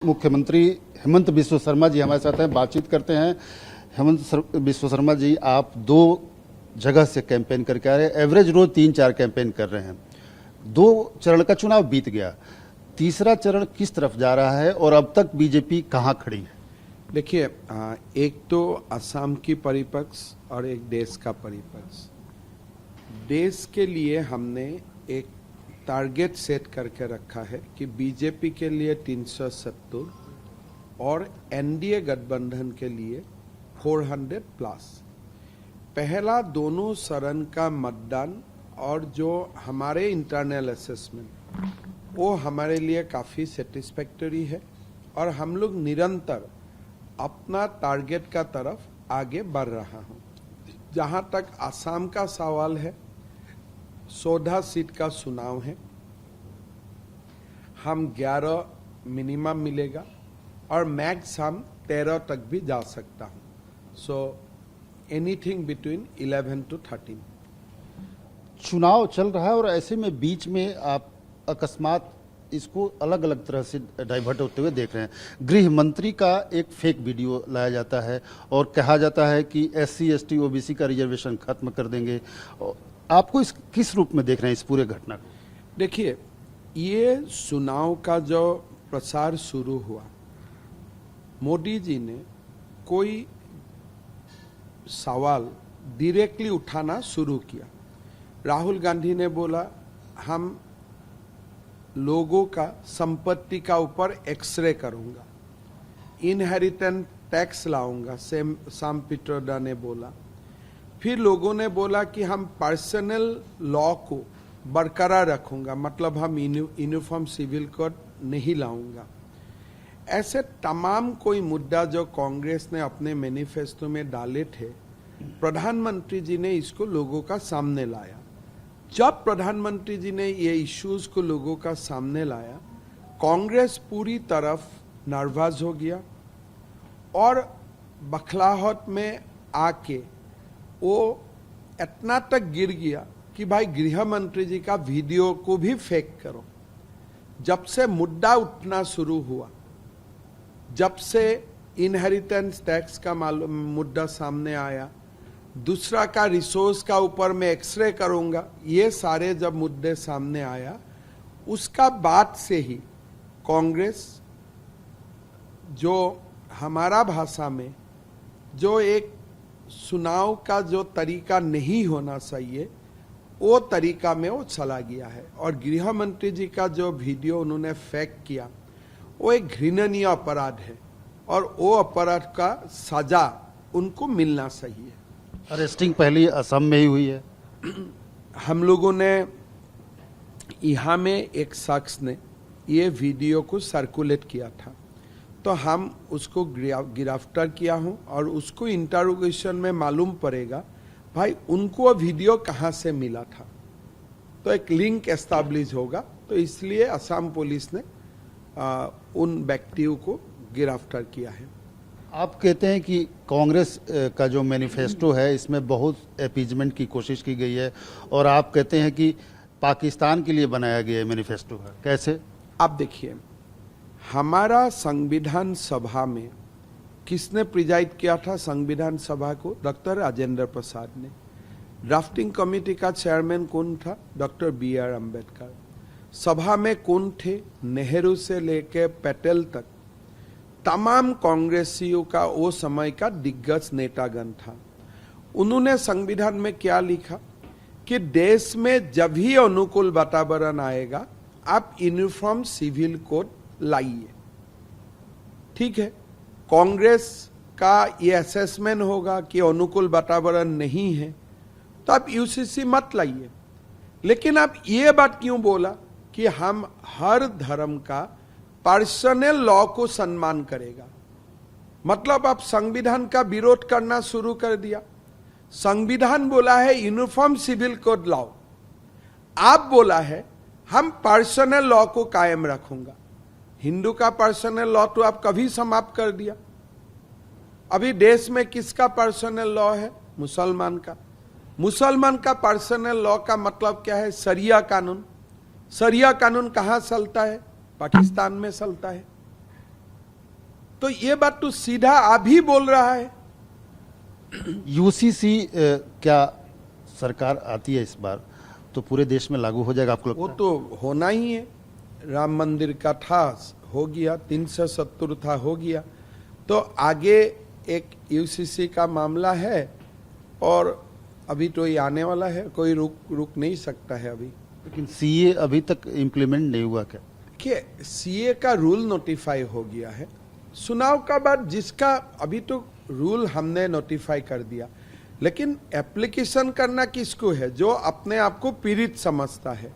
मुख्यमंत्री हेमंत बिस्व शर्मा जी हमारे साथ हैं, बातचीत करते हैं। हेमंत बिस्व शर्मा जी, आप दो जगह से कैंपेन करके आ रहे हैं, एवरेज रोज 3-4 कैंपेन कर रहे हैं। 2 चरण का चुनाव बीत गया, तीसरा चरण किस तरफ जा रहा है और अब तक बीजेपी कहां खड़ी है? देखिए, एक तो असम की परिपक्ष और एक देश का परिपक्ष। देश के लिए हमने एक टारगेट सेट करके रखा है कि बीजेपी के लिए 370 और एनडीए गठबंधन के लिए 400 प्लस। पहला दोनों चरण का मतदान और जो हमारे इंटरनल असेसमेंट वो हमारे लिए काफ़ी सेटिस्फैक्टरी है और हम लोग निरंतर अपना टारगेट का तरफ आगे बढ़ रहा हूँ। जहाँ तक आसाम का सवाल है, 14 सीट का चुनाव है, हम 11 मिनिमम मिलेगा और मैक्स हम 13 तक भी जा सकता हूँ। So anything between 11 to 13। चुनाव चल रहा है और ऐसे में बीच में आप अकस्मात इसको अलग अलग तरह से डाइवर्ट होते हुए देख रहे हैं। गृह मंत्री का एक फेक वीडियो लाया जाता है और कहा जाता है कि SC ST OBC का रिजर्वेशन खत्म कर देंगे। आपको इस किस रूप में देख रहे हैं इस पूरे घटना को? देखिए, ये चुनाव का जो प्रसार शुरू हुआ, मोदी जी ने कोई सवाल डायरेक्टली उठाना शुरू किया। राहुल गांधी ने बोला हम लोगों का संपत्ति का ऊपर एक्सरे करूंगा, इनहेरिटेंस टैक्स लाऊंगा, सैम पिट्रोडा ने बोला। फिर लोगों ने बोला कि हम पर्सनल लॉ को बरकरार रखूंगा, मतलब हम यूनिफॉर्म सिविल कोड नहीं लाऊंगा। ऐसे तमाम कोई मुद्दा जो कांग्रेस ने अपने मैनिफेस्टो में डाले थे, प्रधानमंत्री जी ने इसको लोगों का सामने लाया। जब प्रधानमंत्री जी ने ये इश्यूज को लोगों का सामने लाया, कांग्रेस पूरी तरफ नर्वस हो गया और बखलाहट में आके वो इतना तक गिर गया कि भाई गृह मंत्री जी का वीडियो को भी फेक करो। जब से मुद्दा उठना शुरू हुआ, जब से इनहेरिटेंस टैक्स का मुद्दा सामने आया, दूसरा का रिसोर्स का ऊपर मैं एक्सरे करूंगा, ये सारे जब मुद्दे सामने आया, उसका बाद से ही कांग्रेस जो हमारा भाषा में जो एक चुनाव का जो तरीका नहीं होना चाहिए वो तरीका में वो चला गया है। और गृह मंत्री जी का जो वीडियो उन्होंने फेक किया वो एक घृणनीय अपराध है और वो अपराध का सजा उनको मिलना चाहिए। अरेस्टिंग पहले असम में ही हुई है। हम लोगों ने यहाँ में एक शख्स ने ये वीडियो को सर्कुलेट किया था, तो हम उसको गिरफ्तार किया हूँ और उसको इंटरोगेशन में मालूम पड़ेगा भाई उनको वीडियो कहाँ से मिला था, तो एक लिंक एस्टैब्लिश होगा। तो इसलिए असम पुलिस ने उन व्यक्तियों को गिरफ्तार किया है। आप कहते हैं कि कांग्रेस का जो मैनिफेस्टो है इसमें बहुत अपीजमेंट की कोशिश की गई है और आप कहते हैं कि पाकिस्तान के लिए बनाया गया मैनिफेस्टो है। कैसे? आप देखिए, हमारा संविधान सभा में किसने प्रिजाइड किया था? संविधान सभा को डॉक्टर राजेंद्र प्रसाद ने। ड्राफ्टिंग कमेटी का चेयरमैन कौन था? Doctor BR Ambedkar. सभा में कौन थे? नेहरू से लेकर पटेल तक तमाम कांग्रेसियों का वो समय का दिग्गज नेतागण था। उन्होंने संविधान में क्या लिखा कि देश में जब भी अनुकूल वातावरण आएगा आप यूनिफॉर्म सिविल कोड लाइए। ठीक है, कांग्रेस का ये असेसमेंट होगा कि अनुकूल वातावरण नहीं है तो आप UCC मत लाइए। लेकिन आप ये बात क्यों बोला कि हम हर धर्म का पर्सनल लॉ को सम्मान करेगा? मतलब आप संविधान का विरोध करना शुरू कर दिया। संविधान बोला है यूनिफॉर्म सिविल कोड लाओ, आप बोला है हम पर्सनल लॉ को कायम रखूंगा। हिंदू का पर्सनल लॉ तो आप कभी समाप्त कर दिया। अभी देश में किसका पर्सनल लॉ है? मुसलमान का। मुसलमान का पर्सनल लॉ का मतलब क्या है? शरिया कानून। शरिया कानून कहां चलता है? पाकिस्तान में चलता है। तो ये बात तो सीधा आप ही बोल रहा है। यूसीसी क्या सरकार आती है इस बार तो पूरे देश में लागू हो जाएगा आपको वो लगता तो होना ही है। राम मंदिर का था, हो गया, 370 था, हो गया। तो आगे एक यूसीसी का मामला है और अभी तो ये आने वाला है, कोई रुक नहीं सकता है अभी। है लेकिन सीए अभी तक इम्प्लीमेंट नहीं हुआ क्या? देखिए, सीए का रूल नोटिफाई हो गया है, चुनाव का बाद जिसका अभी तो रूल हमने नोटिफाई कर दिया, लेकिन एप्लीकेशन करना किसको है? जो अपने आप को पीड़ित समझता है।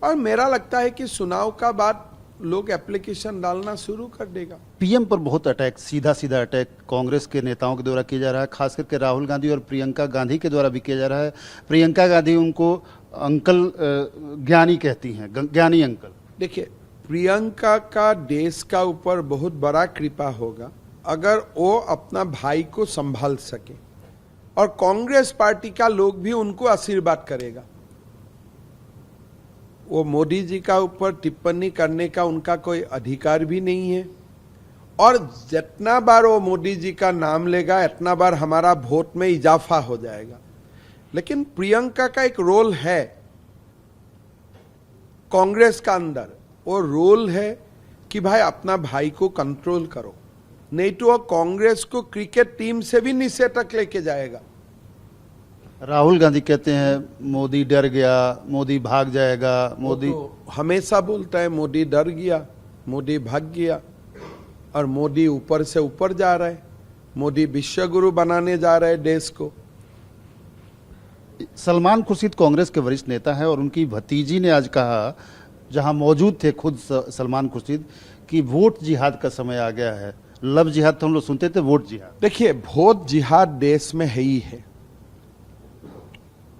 और मेरा लगता है कि चुनाव का बाद लोग एप्लीकेशन डालना शुरू कर देगा। पीएम पर बहुत अटैक, सीधा सीधा अटैक कांग्रेस के नेताओं के द्वारा किया जा रहा है, खास करके राहुल गांधी और प्रियंका गांधी के द्वारा भी किया जा रहा है। प्रियंका गांधी उनको अंकल ज्ञानी कहती हैं, ज्ञानी अंकल। देखिए, प्रियंका का देश का ऊपर बहुत बड़ा कृपा होगा अगर वो अपना भाई को संभाल सके, और कांग्रेस पार्टी का लोग भी उनको आशीर्वाद करेगा। वो मोदी जी का ऊपर टिप्पणी करने का उनका कोई अधिकार भी नहीं है, और जितना बार वो मोदी जी का नाम लेगा इतना बार हमारा वोट में इजाफा हो जाएगा। लेकिन प्रियंका का एक रोल है कांग्रेस का अंदर, वो रोल है कि भाई अपना भाई को कंट्रोल करो, नहीं तो वो कांग्रेस को क्रिकेट टीम से भी नीचे तक लेके जाएगा। राहुल गांधी कहते हैं मोदी डर गया, मोदी भाग जाएगा, मोदी तो हमेशा बोलता है मोदी डर गया, मोदी भाग गया, और मोदी ऊपर से ऊपर जा रहा है, मोदी विश्व गुरु बनाने जा रहे हैं देश को। सलमान खुर्शीद कांग्रेस के वरिष्ठ नेता है और उनकी भतीजी ने आज कहा, जहां मौजूद थे खुद सलमान खुर्शीद, कि वोट जिहाद का समय आ गया है। लव जिहाद तो हम लोग सुनते थे, वोट जिहाद। देखिए, वोट जिहाद देश में है ही है।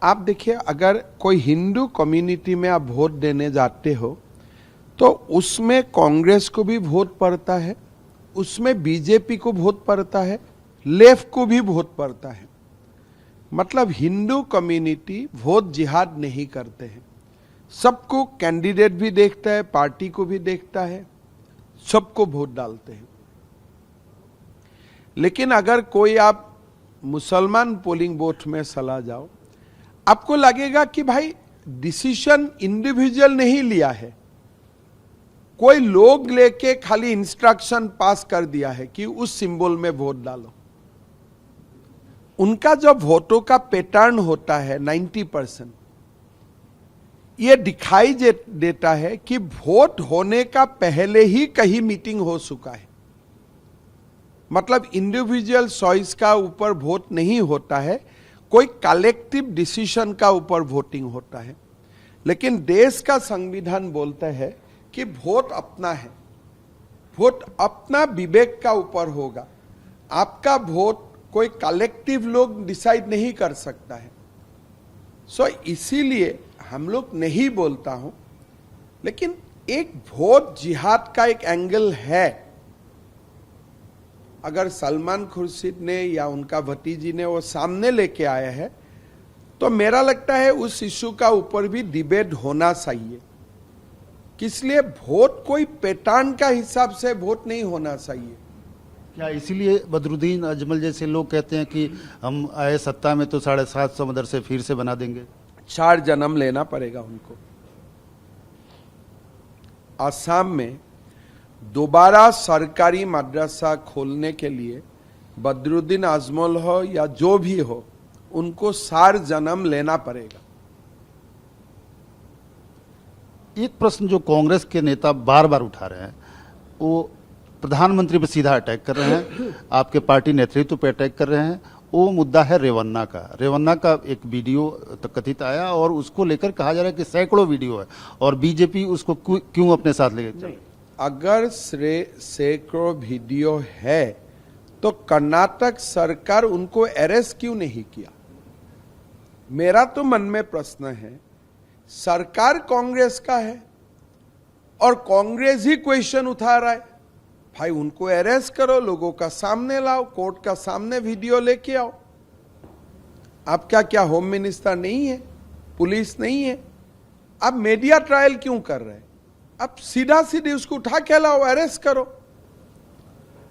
आप देखिए, अगर कोई हिंदू कम्युनिटी में आप वोट देने जाते हो तो उसमें कांग्रेस को भी वोट पड़ता है, उसमें बीजेपी को वोट पड़ता है, लेफ्ट को भी वोट पड़ता है। मतलब हिंदू कम्युनिटी वोट जिहाद नहीं करते हैं, सबको कैंडिडेट भी देखता है, पार्टी को भी देखता है, सबको वोट डालते हैं। लेकिन अगर कोई आप मुसलमान पोलिंग बूथ में चला जाओ, आपको लगेगा कि भाई डिसीजन इंडिविजुअल नहीं लिया है, कोई लोग लेके खाली इंस्ट्रक्शन पास कर दिया है कि उस सिंबल में वोट डालो। उनका जो वोटों का पैटर्न होता है 90%, ये दिखाई देता है कि वोट होने का पहले ही कहीं मीटिंग हो चुका है। मतलब इंडिविजुअल चॉइस का ऊपर वोट नहीं होता है, कोई कलेक्टिव डिसीजन का ऊपर वोटिंग होता है। लेकिन देश का संविधान बोलता है कि वोट अपना है, वोट अपना विवेक का ऊपर होगा। आपका वोट कोई कलेक्टिव लोग डिसाइड नहीं कर सकता है। सो इसीलिए हम लोग नहीं बोलता हूं, लेकिन एक वोट जिहाद का एक एंगल है। अगर सलमान खुर्शीद ने या उनका भतीजी ने वो सामने लेके आया है, तो मेरा लगता है उस इशू का ऊपर भी डिबेट होना चाहिए। इसलिए वोट कोई पैटर्न का हिसाब से वोट नहीं होना चाहिए। क्या इसीलिए बदरुद्दीन अजमल जैसे लोग कहते हैं कि हम आए सत्ता में तो 750 मदरसे फिर से बना देंगे? 4 जन्म लेना पड़ेगा उनको। असम में दोबारा सरकारी मदरसा खोलने के लिए बदरुद्दीन अजमल हो या जो भी हो, उनको 4 जन्म लेना पड़ेगा। एक प्रश्न जो कांग्रेस के नेता बार बार उठा रहे हैं, वो प्रधानमंत्री पर सीधा अटैक कर रहे हैं, आपके पार्टी नेतृत्व पर अटैक कर रहे हैं। वो मुद्दा है रेवन्ना का। रेवन्ना का एक वीडियो कथित आया और उसको लेकर कहा जा रहा है कि सैकड़ों वीडियो है और बीजेपी उसको क्यों अपने साथ ले गई? अगर सैकड़ों वीडियो है तो कर्नाटक सरकार उनको अरेस्ट क्यों नहीं किया? मेरा तो मन में प्रश्न है, सरकार कांग्रेस का है और कांग्रेस ही क्वेश्चन उठा रहा है, भाई उनको अरेस्ट करो, लोगों का सामने लाओ, कोर्ट का सामने वीडियो लेके आओ। आप क्या होम मिनिस्टर नहीं है, पुलिस नहीं है? आप मीडिया ट्रायल क्यों कर रहे हैं? अब सीधा सीधे उसको उठा के लाओ, अरेस्ट करो।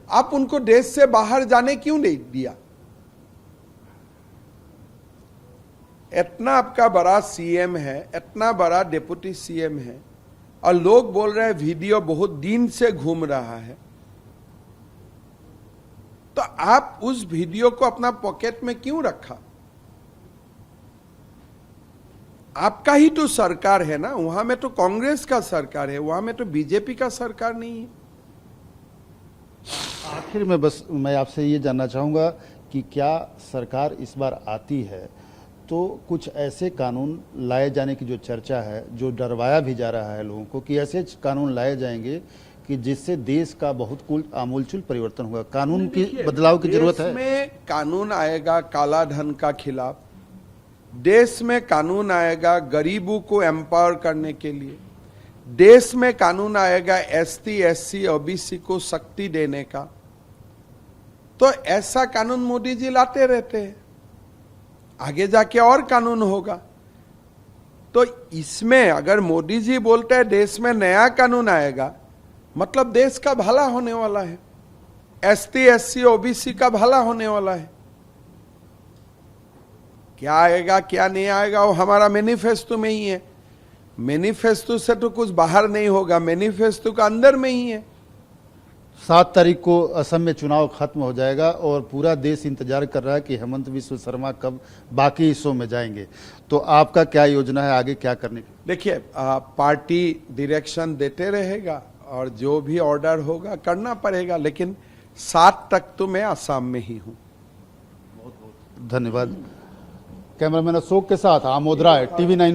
आप उनको देश से बाहर जाने क्यों नहीं दिया? इतना आपका बड़ा सीएम है, इतना बड़ा डिप्टी सीएम है, और लोग बोल रहे हैं वीडियो बहुत दिन से घूम रहा है, तो आप उस वीडियो को अपना पॉकेट में क्यों रखा? आपका ही तो सरकार है ना, वहां में तो कांग्रेस का सरकार है, वहां में तो बीजेपी का सरकार नहीं है। आखिर में बस मैं आपसे ये जानना चाहूँगा कि क्या सरकार इस बार आती है तो कुछ ऐसे कानून लाए जाने की जो चर्चा है, जो डरवाया भी जा रहा है लोगों को कि ऐसे कानून लाए जाएंगे कि जिससे देश का बहुत कुल आमूलचूल परिवर्तन होगा, कानून की बदलाव की जरूरत है। देश में कानून आएगा काला धन का खिलाफ, देश में कानून आएगा गरीबों को एम्पावर करने के लिए, देश में कानून आएगा एसटी एससी ओबीसी को शक्ति देने का। तो ऐसा कानून मोदी जी लाते रहते हैं, आगे जाके और कानून होगा। तो इसमें अगर मोदी जी बोलते हैं देश में नया कानून आएगा, मतलब देश का भला होने वाला है, एसटी एससी ओबीसी का भला होने वाला है। क्या आएगा क्या नहीं आएगा वो हमारा मैनिफेस्टो में ही है। मैनिफेस्टो से तो कुछ बाहर नहीं होगा, मैनिफेस्टो का अंदर में ही है। 7 तारीख को असम में चुनाव खत्म हो जाएगा और पूरा देश इंतजार कर रहा है कि हेमंत बिस्व शर्मा कब बाकी हिस्सों में जाएंगे। तो आपका क्या योजना है आगे क्या करने की? देखिए, पार्टी डायरेक्शन देते रहेगा और जो भी ऑर्डर होगा करना पड़ेगा, लेकिन 7 तक तो मैं असम में ही हूं। धन्यवाद। कैमरामैन अशोक के साथ आमोद राय, TV9।